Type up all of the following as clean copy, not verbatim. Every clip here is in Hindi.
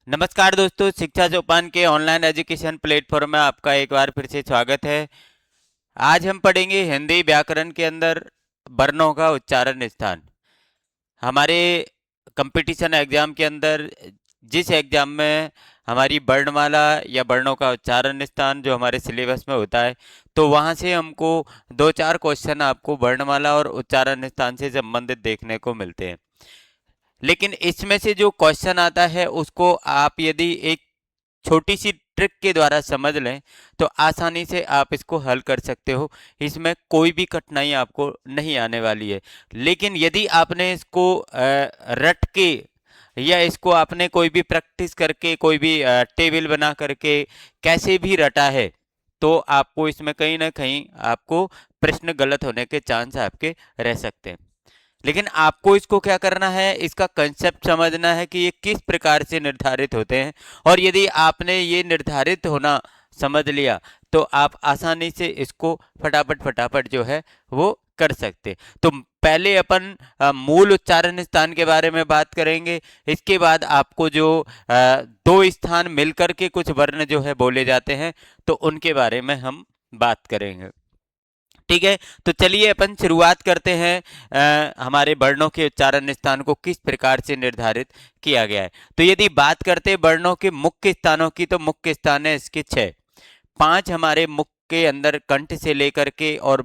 नमस्कार दोस्तों, शिक्षा सोपान के ऑनलाइन एजुकेशन प्लेटफॉर्म में आपका एक बार फिर से स्वागत है। आज हम पढ़ेंगे हिंदी व्याकरण के अंदर वर्णों का उच्चारण स्थान। हमारे कंपटीशन एग्जाम के अंदर जिस एग्जाम में हमारी वर्णमाला या वर्णों का उच्चारण स्थान जो हमारे सिलेबस में होता है, तो वहाँ से हमको दो चार क्वेश्चन आपको वर्णमाला और उच्चारण स्थान से संबंधित देखने को मिलते हैं। लेकिन इसमें से जो क्वेश्चन आता है उसको आप यदि एक छोटी सी ट्रिक के द्वारा समझ लें तो आसानी से आप इसको हल कर सकते हो। इसमें कोई भी कठिनाई आपको नहीं आने वाली है। लेकिन यदि आपने इसको रट के या इसको आपने कोई भी प्रैक्टिस करके कोई भी टेबल बना करके कैसे भी रटा है, तो आपको इसमें कहीं ना कहीं आपको प्रश्न गलत होने के चांस आपके रह सकते हैं। लेकिन आपको इसको क्या करना है, इसका कंसेप्ट समझना है कि ये किस प्रकार से निर्धारित होते हैं। और यदि आपने ये निर्धारित होना समझ लिया तो आप आसानी से इसको फटाफट फटाफट जो है वो कर सकते। तो पहले अपन मूल उच्चारण स्थान के बारे में बात करेंगे। इसके बाद आपको जो दो स्थान मिलकर के कुछ वर्ण जो है बोले जाते हैं, तो उनके बारे में हम बात करेंगे। ठीक है, तो चलिए अपन शुरुआत करते हैं। हमारे वर्णों के उच्चारण स्थान को किस प्रकार से निर्धारित किया गया है। तो यदि बात करते हैं वर्णों के मुख्य स्थानों की, तो मुख्य स्थान है इसके छह। पांच हमारे मुख के अंदर कंठ से लेकर के और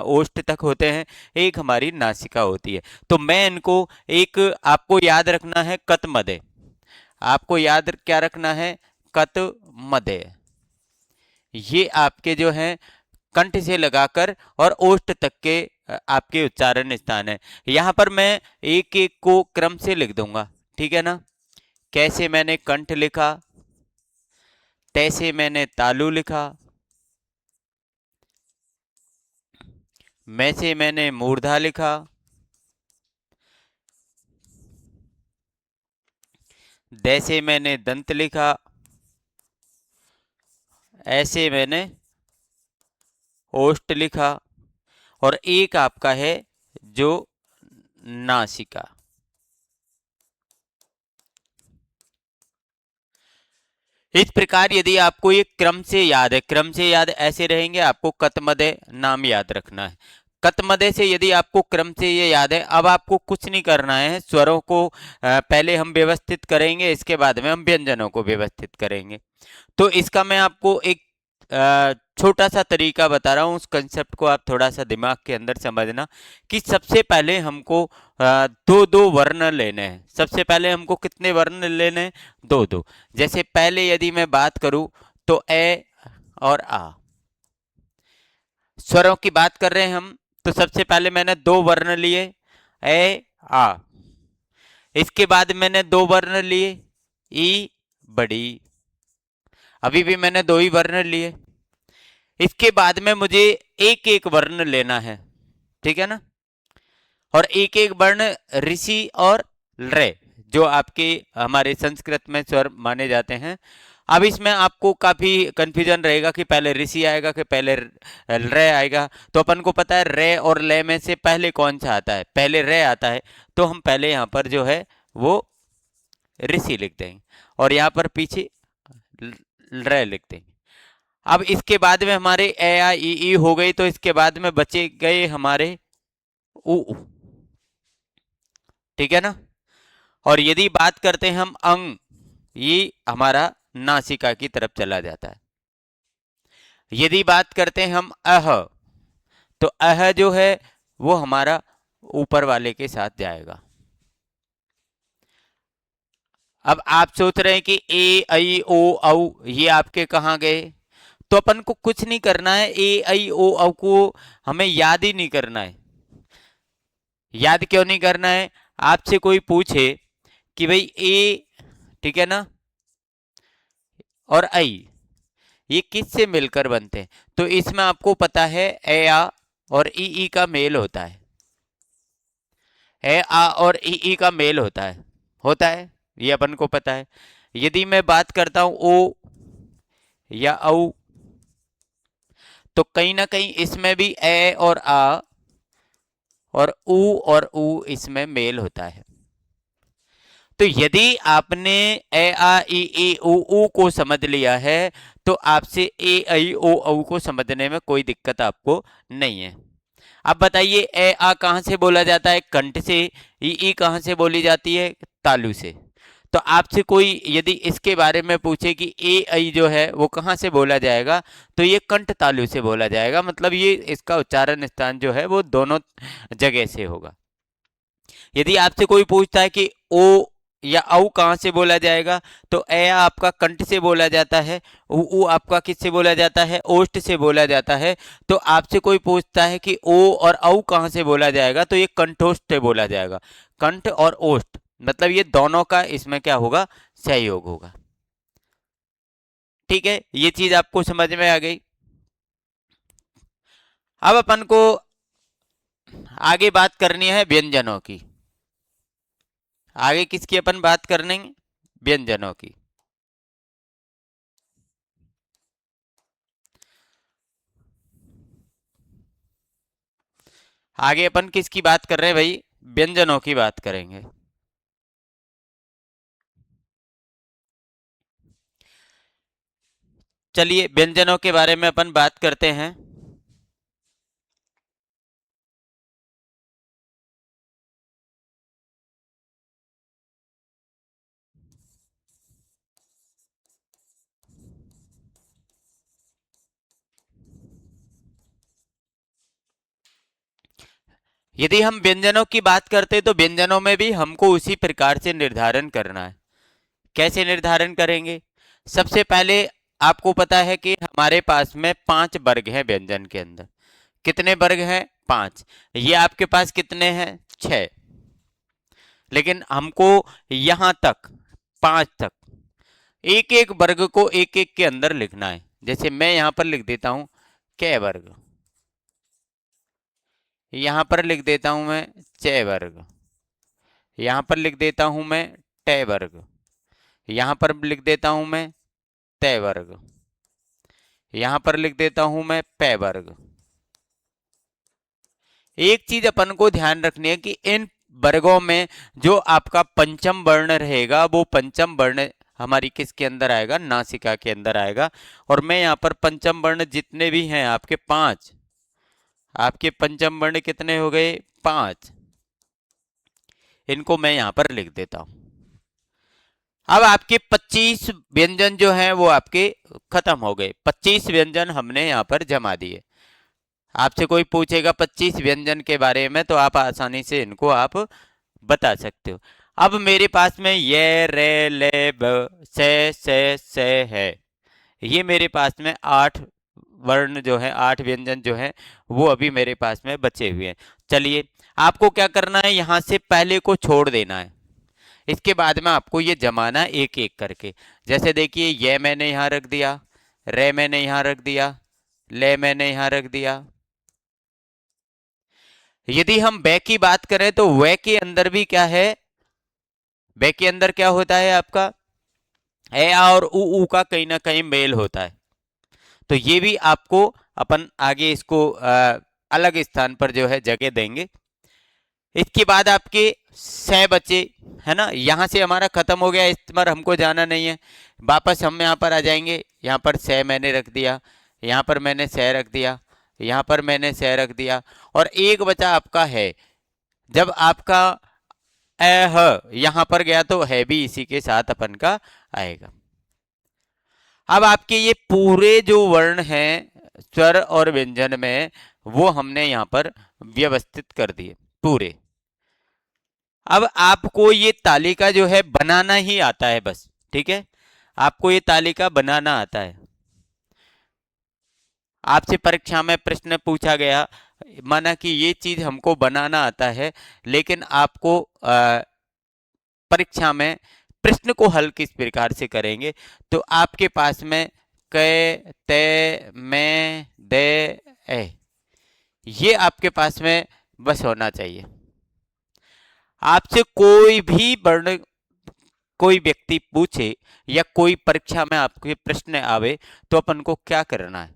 ओष्ठ तक होते हैं। एक हमारी नासिका होती है। तो मैं इनको एक आपको याद रखना है कत मदे। आपको याद क्या रखना है? कत मदे। ये आपके जो हैं कंठ से लगाकर और ओष्ठ तक के आपके उच्चारण स्थान है। यहां पर मैं एक एक को क्रम से लिख दूंगा। ठीक है ना? कैसे मैंने कंठ लिखा, तैसे मैंने तालु लिखा, मैं से मैंने मूर्धा लिखा, दैसे मैंने दंत लिखा, ऐसे मैंने ओष्ठ लिखा, और एक आपका है जो नासिका। इस प्रकार यदि आपको ये क्रम से याद है, क्रम से याद ऐसे रहेंगे, आपको कतमदय नाम याद रखना है। कतमदय से यदि आपको क्रम से ये याद है, अब आपको कुछ नहीं करना है। स्वरों को पहले हम व्यवस्थित करेंगे, इसके बाद में हम व्यंजनों को व्यवस्थित करेंगे। तो इसका मैं आपको एक छोटा सा तरीका बता रहा हूँ। उस कंसेप्ट को आप थोड़ा सा दिमाग के अंदर समझना कि सबसे पहले हमको दो दो वर्ण लेने हैं। सबसे पहले हमको कितने वर्ण लेने हैं? दो दो। जैसे पहले यदि मैं बात करूं तो ए और आ, स्वरों की बात कर रहे हैं हम, तो सबसे पहले मैंने दो वर्ण लिए, ए आ। इसके बाद मैंने दो वर्ण लिए, ई बड़ी। अभी भी मैंने दो ही वर्ण लिए। इसके बाद में मुझे एक एक वर्ण लेना है। ठीक है ना? और एक एक वर्ण ऋषि और रे, जो आपके हमारे संस्कृत में स्वर माने जाते हैं। अब इसमें आपको काफी कंफ्यूजन रहेगा कि पहले ऋषि आएगा कि पहले रे आएगा। तो अपन को पता है रे और ले में से पहले कौन सा आता है? पहले रे आता है। तो हम पहले यहाँ पर जो है वो ऋषि लिख देंगे और यहाँ पर पीछे रे लिख देंगे। अब इसके बाद में हमारे ए आ ई हो गई, तो इसके बाद में बचे गए हमारे उ। ठीक है ना? और यदि बात करते हैं हम अंग, ये हमारा नासिका की तरफ चला जाता है। यदि बात करते हैं हम अह, तो अह जो है वो हमारा ऊपर वाले के साथ जाएगा। अब आप सोच रहे हैं कि ए आई ओ औ ये आपके कहाँ गए? तो अपन को कुछ नहीं करना है। ए आई ओ औ को हमें याद ही नहीं करना है। याद क्यों नहीं करना है? आपसे कोई पूछे कि भाई ए, ठीक है ना, और आई ये किस से मिलकर बनते हैं, तो इसमें आपको पता है ए आ और ई का मेल होता है। ए आ और ई का मेल होता है, ये अपन को पता है। यदि मैं बात करता हूं ओ या औ, तो कहीं ना कहीं इसमें भी ए और आ और ऊ इसमें मेल होता है। तो यदि आपने ए आ इ ई उ ऊ को समझ लिया है तो आपसे ए आई ओ औ को समझने में कोई दिक्कत आपको नहीं है। अब बताइए ए आ कहाँ से बोला जाता है? कंठ से। ई कहाँ से बोली जाती है? तालू से। तो आपसे कोई यदि इसके बारे में पूछे कि ए आई जो है वो कहाँ से बोला जाएगा, तो ये कंठ तालु से बोला जाएगा। मतलब ये इसका उच्चारण स्थान जो है वो दोनों जगह से होगा। यदि आपसे कोई पूछता है कि ओ या औ कहाँ से बोला जाएगा, तो ए आपका कंठ से बोला जाता है, ऊ आपका किससे बोला जाता है? ओष्ठ से बोला जाता है। तो आपसे कोई पूछता है कि ओ और औ कहाँ से बोला जाएगा, तो ये कंठोष्ठ से बोला जाएगा। कंठ और ओष्ठ मतलब ये दोनों का इसमें क्या होगा? सहयोग होगा। ठीक है, ये चीज आपको समझ में आ गई। अब अपन को आगे बात करनी है व्यंजनों की। आगे किसकी अपन बात करने? व्यंजनों की। आगे अपन किसकी बात कर रहे हैं भाई? व्यंजनों की बात करेंगे। चलिए व्यंजनों के बारे में अपन बात करते हैं। यदि हम व्यंजनों की बात करते तो व्यंजनों में भी हमको उसी प्रकार से निर्धारण करना है। कैसे निर्धारण करेंगे? सबसे पहले आपको पता है कि हमारे पास में 5 वर्ग हैं व्यंजन के अंदर। कितने वर्ग हैं? 5। ये आपके पास कितने हैं? 6। लेकिन हमको यहां तक 5 तक एक एक वर्ग को एक एक के अंदर लिखना है। जैसे मैं यहां पर लिख देता हूं क वर्ग, यहां पर लिख देता हूं मैं च वर्ग, यहां पर लिख देता हूं मैं ट वर्ग, यहां पर लिख देता हूं मैं त वर्ग, यहां पर लिख देता हूं मैं प वर्ग। एक चीज अपन को ध्यान रखनी है कि इन वर्गों में जो आपका पंचम वर्ण रहेगा वो पंचम वर्ण हमारी किसके अंदर आएगा? नासिका के अंदर आएगा। और मैं यहाँ पर पंचम वर्ण जितने भी हैं आपके 5, आपके पंचम वर्ण कितने हो गए? 5। इनको मैं यहाँ पर लिख देता हूं। अब आपके 25 व्यंजन जो हैं वो आपके खत्म हो गए। 25 व्यंजन हमने यहाँ पर जमा दिए। आपसे कोई पूछेगा 25 व्यंजन के बारे में तो आप आसानी से इनको आप बता सकते हो। अब मेरे पास में ये रे ले ब से है। ये मेरे पास में 8 वर्ण जो है, 8 व्यंजन जो है वो अभी मेरे पास में बचे हुए हैं। चलिए आपको क्या करना है? यहां से पहले को छोड़ देना है। इसके बाद में आपको ये जमाना है एक एक करके। जैसे देखिए ये मैंने यहां रख दिया, रे मैंने यहां रख दिया, ले मैंने यहां रख दिया। यदि हम वे की बात करें तो वे के अंदर भी क्या है? वे के अंदर क्या होता है आपका? ए आ और ऊ का कहीं ना कहीं मेल होता है। तो ये भी आपको अपन आगे इसको अलग स्थान पर जो है जगह देंगे। इसके बाद आपके सह बचे, है ना? यहां से हमारा खत्म हो गया, इस पर हमको जाना नहीं है। वापस हम यहाँ पर आ जाएंगे। यहाँ पर सह मैंने रख दिया, यहाँ पर मैंने सह रख दिया, यहाँ पर मैंने सह रख दिया। और एक बचा आपका है। जब आपका यहां पर गया तो है भी इसी के साथ अपन का आएगा। अब आपके ये पूरे जो वर्ण हैं स्वर और व्यंजन में वो हमने यहां पर व्यवस्थित कर दिए पूरे। अब आपको ये तालिका जो है बनाना ही आता है बस। ठीक है, आपको ये तालिका बनाना आता है। आपसे परीक्षा में प्रश्न पूछा गया, माना कि ये चीज हमको बनाना आता है, लेकिन आपको परीक्षा में प्रश्न को हल किस प्रकार से करेंगे? तो आपके पास में क ते मैं दे ए, ये आपके पास में बस होना चाहिए। आपसे कोई भी वर्ण कोई व्यक्ति पूछे या कोई परीक्षा में आपके प्रश्न आवे तो अपन को क्या करना है?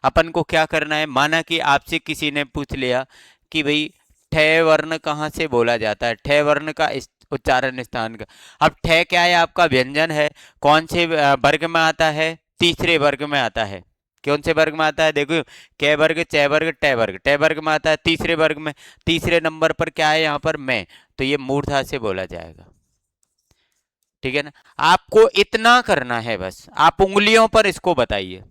अपन को क्या करना है? माना कि आपसे किसी ने पूछ लिया कि भाई ठे वर्ण कहाँ से बोला जाता है, ठे वर्ण का उच्चारण स्थान का। अब ठे क्या है, आपका व्यंजन है, कौन से वर्ग में आता है, तीसरे वर्ग में आता है। कौन से वर्ग में आता है, देखो, कै वर्ग, चे वर्ग, टे वर्ग, टे वर्ग में आता है, तीसरे वर्ग में, तीसरे नंबर पर क्या है यहाँ पर, मैं, तो ये मूर्धा से बोला जाएगा। ठीक है ना, आपको इतना करना है बस, आप उंगलियों पर इसको बताइए।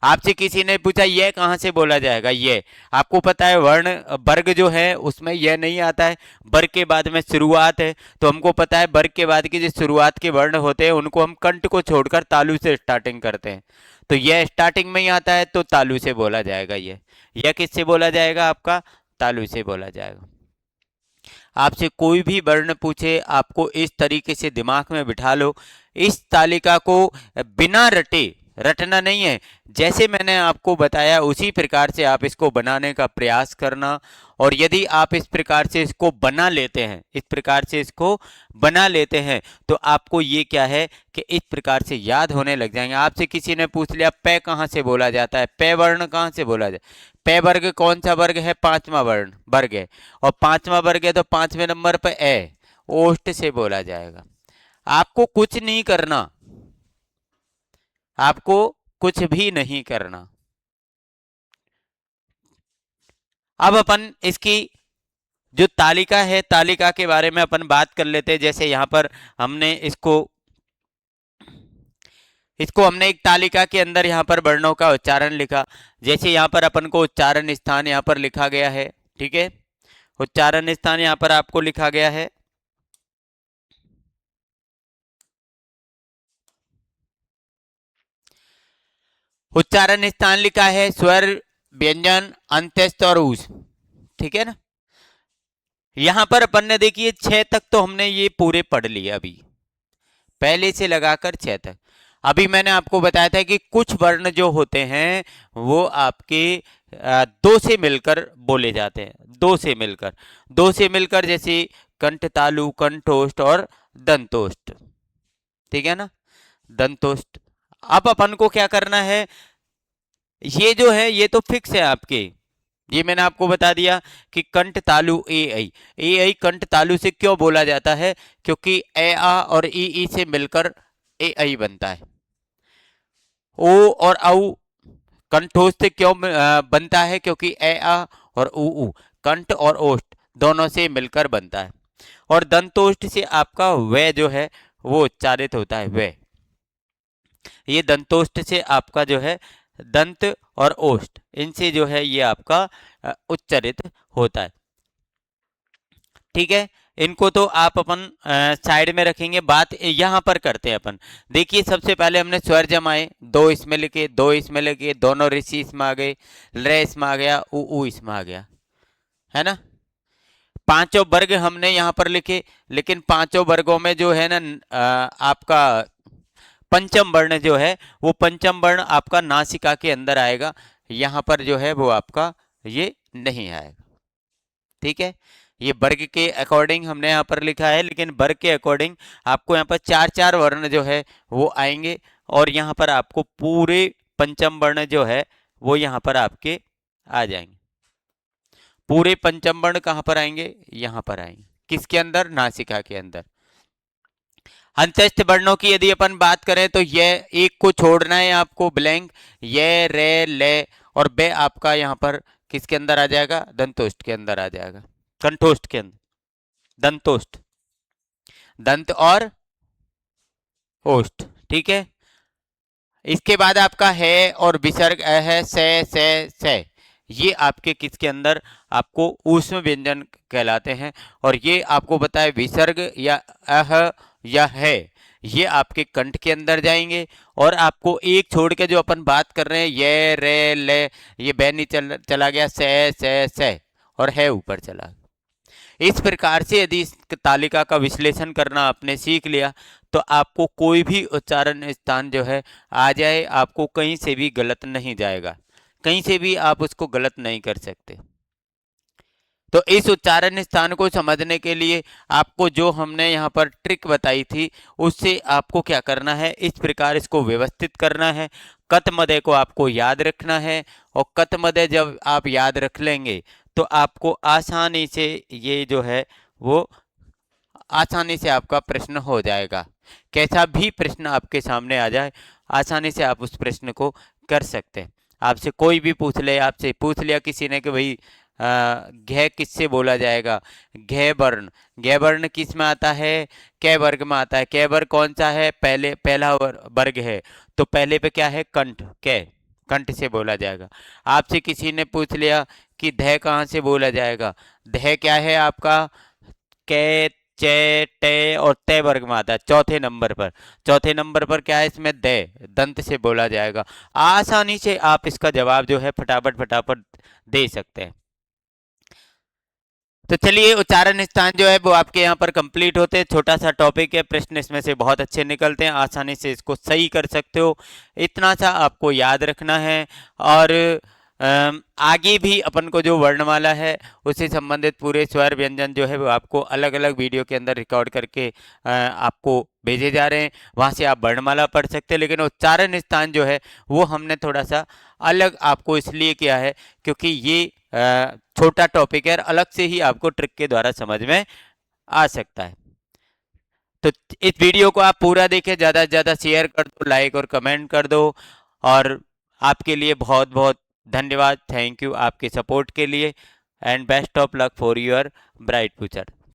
आपसे किसी ने पूछा ये कहाँ से बोला जाएगा, ये आपको पता है वर्ण वर्ग जो है उसमें यह नहीं आता है, वर्ग के बाद में शुरुआत है, तो हमको पता है वर्ग के बाद की जो शुरुआत के वर्ण होते हैं उनको हम कंठ को छोड़कर तालु से स्टार्टिंग करते हैं, तो यह स्टार्टिंग में ही आता है, तो तालु से बोला जाएगा। यह किससे बोला जाएगा, आपका तालु से बोला जाएगा। आपसे कोई भी वर्ण पूछे, आपको इस तरीके से दिमाग में बिठा लो, इस तालिका को बिना रटे, रटना नहीं है, जैसे मैंने आपको बताया उसी प्रकार से आप इसको बनाने का प्रयास करना। और यदि आप इस प्रकार से इसको बना लेते हैं, इस प्रकार से इसको बना लेते हैं, तो आपको ये क्या है कि इस प्रकार से याद होने लग जाएंगे। आपसे किसी ने पूछ लिया पे कहाँ से बोला जाता है, पे वर्ण कहाँ से बोला जाए, पे वर्ग कौन सा वर्ग है, पांचवा वर्ण वर्ग है, और पांचवा वर्ग है तो पांचवें नंबर पर ए, ओष्ठ से बोला जाएगा। आपको कुछ नहीं करना, आपको कुछ भी नहीं करना। अब अपन इसकी जो तालिका है, तालिका के बारे में अपन बात कर लेते हैं। जैसे यहाँ पर हमने इसको इसको हमने एक तालिका के अंदर यहाँ पर वर्णों का उच्चारण लिखा, जैसे यहाँ पर अपन को उच्चारण स्थान यहाँ पर लिखा गया है। ठीक है, उच्चारण स्थान यहाँ पर आपको लिखा गया है। उच्चारण स्थान लिखा है, स्वर, व्यंजन, अंत्यस्थ और ऊष्। ठीक है ना, यहां पर अपन ने देखिए 6 तक तो हमने ये पूरे पढ़ लिए, अभी पहले से लगाकर 6 तक। अभी मैंने आपको बताया था कि कुछ वर्ण जो होते हैं वो आपके दो से मिलकर बोले जाते हैं, दो से मिलकर, दो से मिलकर, जैसे कंठ तालु, कंठोष्ठ और दंतोष्ठ। ठीक है ना, दंतोष्ठ। अब अपन को क्या करना है, ये जो है ये तो फिक्स है आपके, ये मैंने आपको बता दिया कि कंठ तालु ए आई कंठ तालु से क्यों बोला जाता है, क्योंकि ए आ और ई से मिलकर ए आई बनता है। ओ और औ कंठोष्ठ से क्यों बनता है, क्योंकि ए आ और ऊ कंठ और ओष्ठ दोनों से मिलकर बनता है। और दंतोष्ठ से आपका वे जो है वो उच्चारित होता है, वे, ये दंतोष्ठ से आपका जो है दंत और ओष्ठ, इनसे जो है ये आपका उच्चारित होता है। ठीक है, इनको तो आप अपन साइड में रखेंगे, बात यहां पर करते हैं अपन। देखिए सबसे पहले हमने स्वर जमाए, दो इसमें लिखे, दो इसमें लिखे, दोनों ऋषि इसमें आ गए, ल इसमें आ गया, ऊ इसमें आ गया, है ना। पांचों वर्ग हमने यहाँ पर लिखे, लेकिन पांचों वर्गों में जो है ना आपका पंचम वर्ण जो है वो पंचम वर्ण आपका नासिका के अंदर आएगा, यहां पर जो है वो आपका ये नहीं आएगा। ठीक है, ये वर्ग के अकॉर्डिंग हमने यहाँ पर लिखा है, लेकिन वर्ग के अकॉर्डिंग आपको यहाँ पर चार चार वर्ण जो है वो आएंगे, और यहाँ पर आपको पूरे पंचम वर्ण जो है वो यहाँ पर आपके आ जाएंगे। पूरे पंचम वर्ण कहाँ पर आएंगे, यहाँ पर आएंगे, किसके अंदर, नासिका के अंदर। अंत्यस्थ वर्णों की यदि अपन बात करें तो यह एक को छोड़ना है आपको, ब्लैंक, ये, रे, ले और बे आपका यहाँ पर किसके अंदर आ जाएगा, दंतोष्ठ के अंदर आ जाएगा, कंठोष्ठ के अंदर, दंतोष्ठ, दंत और ओष्ठ। ठीक है, इसके बाद आपका है और विसर्ग है, से, ये आपके किसके अंदर, आपको ऊष्म व्यंजन कहलाते हैं। और ये आपको बताए विसर्ग या अह या है, ये आपके कंठ के अंदर जाएंगे। और आपको एक छोड़ के जो अपन बात कर रहे हैं, ये, रे, ले, ये बैनी चला गया, से और है ऊपर चला। इस प्रकार से यदि इस तालिका का विश्लेषण करना आपने सीख लिया, तो आपको कोई भी उच्चारण स्थान जो है आ जाए, आपको कहीं से भी गलत नहीं जाएगा, कहीं से भी आप उसको गलत नहीं कर सकते। तो इस उच्चारण स्थान को समझने के लिए आपको जो हमने यहाँ पर ट्रिक बताई थी, उससे आपको क्या करना है, इस प्रकार इसको व्यवस्थित करना है। कत मदय को आपको याद रखना है, और कत मदय जब आप याद रख लेंगे तो आपको आसानी से ये जो है वो आसानी से आपका प्रश्न हो जाएगा। कैसा भी प्रश्न आपके सामने आ जाए, आसानी से आप उस प्रश्न को कर सकते हैं। आपसे कोई भी पूछ ले, आपसे पूछ लिया किसी ने कि भाई घ किससे बोला जाएगा, घ वर्ण, घ वर्ण किस में आता है, क वर्ग में आता है। क वर्ग कौन सा है, पहले पहला वर्ग है, तो पहले पे क्या है, कंठ, क, कंठ से बोला जाएगा। आपसे किसी ने पूछ लिया कि ध कहाँ से बोला जाएगा, ध क्या है आपका, क, च, ट और त वर्ग में आता है चौथे नंबर पर। चौथे नंबर पर क्या है, इसमें दंत से बोला जाएगा। आसानी से आप इसका जवाब जो है फटाफट फटाफट दे सकते हैं। तो चलिए, उच्चारण स्थान जो है वो आपके यहाँ पर कंप्लीट होते हैं। छोटा सा टॉपिक है, प्रश्न इसमें से बहुत अच्छे निकलते हैं, आसानी से इसको सही कर सकते हो, इतना सा आपको याद रखना है। और आगे भी अपन को जो वर्णमाला है उससे संबंधित पूरे स्वर व्यंजन जो है वो आपको अलग अलग वीडियो के अंदर रिकॉर्ड करके आपको भेजे जा रहे हैं, वहाँ से आप वर्णमाला पढ़ सकते हैं। लेकिन उच्चारण स्थान जो है वो हमने थोड़ा सा अलग आपको इसलिए किया है क्योंकि ये छोटा टॉपिक है, अलग से ही आपको ट्रिक के द्वारा समझ में आ सकता है। तो इस वीडियो को आप पूरा देखें, ज़्यादा से ज़्यादा शेयर कर दो, लाइक और कमेंट कर दो। और आपके लिए बहुत बहुत धन्यवाद, थैंक यू आपके सपोर्ट के लिए, and best of luck for your bright future.